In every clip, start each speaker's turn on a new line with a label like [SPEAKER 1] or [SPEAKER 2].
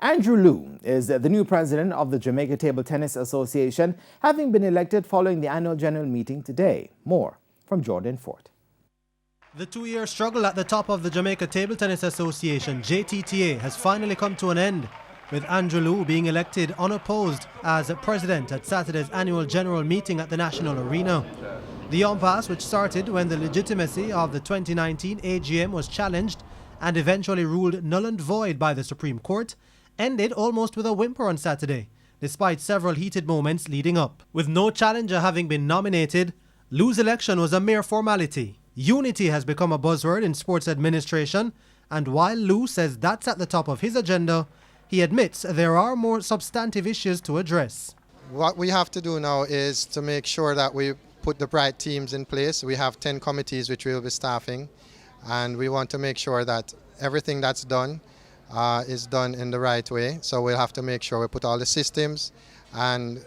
[SPEAKER 1] Andrew Liu is the new president of the Jamaica Table Tennis Association, having been elected following the annual general meeting today. More from Jordan Fort.
[SPEAKER 2] The two-year struggle at the top of the Jamaica Table Tennis Association, JTTA, has finally come to an end, with Andrew Liu being elected unopposed as president at Saturday's annual general meeting at the National Arena. The impasse, which started when the legitimacy of the 2019 AGM was challenged and eventually ruled null and void by the Supreme Court, ended almost with a whimper on Saturday, despite several heated moments leading up. With no challenger having been nominated, Liu's election was a mere formality. Unity has become a buzzword in sports administration, and while Liu says that's at the top of his agenda, he admits there are more substantive issues to address.
[SPEAKER 3] What we have to do now is to make sure that we put the right teams in place. We have 10 committees which we will be staffing, and we want to make sure that everything that's done is done in the right way. So we'll have to make sure we put all the systems and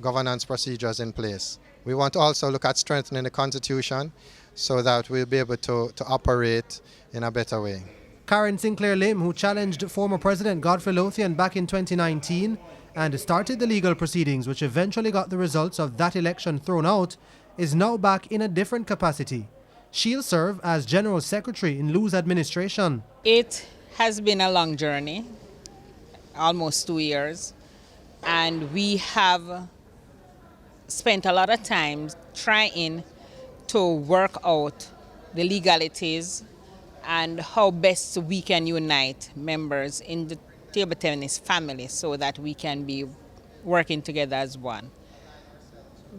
[SPEAKER 3] governance procedures in place. We want to also look at strengthening the Constitution so that we'll be able to operate in a better way.
[SPEAKER 2] Karen Sinclair Lim, who challenged former President Godfrey Lothian back in 2019 and started the legal proceedings which eventually got the results of that election thrown out, is now back in a different capacity. She'll serve as General Secretary in Liu's administration.
[SPEAKER 4] It has been a long journey, almost 2 years, and we have spent a lot of time trying to work out the legalities and how best we can unite members in the table tennis family so that we can be working together as one.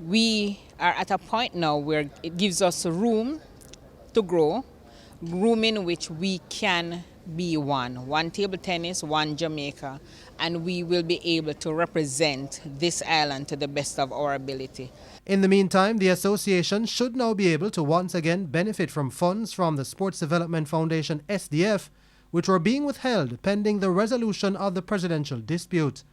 [SPEAKER 4] We are at a point now where it gives us room to grow, room in which we can be one table tennis, one Jamaica, and we will be able to represent this island to the best of our ability.
[SPEAKER 2] In the meantime, the association should now be able to once again benefit from funds from the Sports Development Foundation SDF, which were being withheld pending the resolution of the presidential dispute.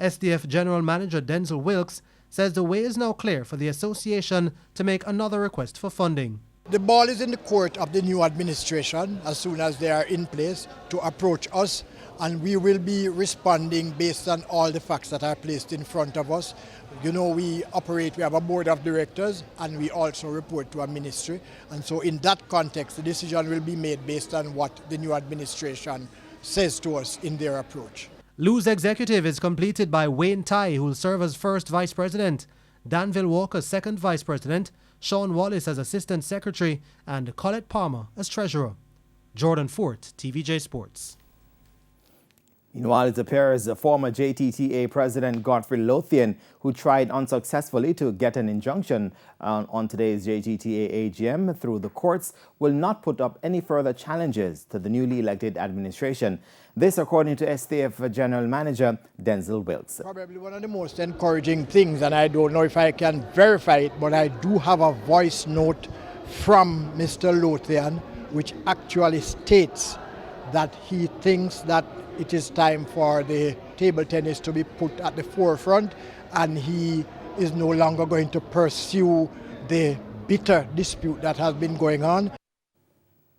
[SPEAKER 2] SDF General Manager Denzel Wilkes says the way is now clear for the association to make another request for funding.
[SPEAKER 5] The ball is in the court of the new administration as soon as they are in place to approach us, and we will be responding based on all the facts that are placed in front of us. You know, we have a board of directors, and we also report to a ministry. And so in that context, the decision will be made based on what the new administration says to us in their approach.
[SPEAKER 2] Liu's executive is completed by Wayne Tai, who will serve as first vice president, Danville Walker second vice president, Sean Wallace as assistant secretary, and Colette Palmer as treasurer. Jordan Fort, TVJ Sports.
[SPEAKER 1] Meanwhile, it appears the former JTTA President Godfrey Lothian, who tried unsuccessfully to get an injunction on today's JTTA AGM through the courts, will not put up any further challenges to the newly elected administration. This, according to STF General Manager Denzel Wilkes.
[SPEAKER 5] Probably one of the most encouraging things, and I don't know if I can verify it, but I do have a voice note from Mr. Lothian, which actually states that he thinks that it is time for the table tennis to be put at the forefront, and he is no longer going to pursue the bitter dispute that has been going on.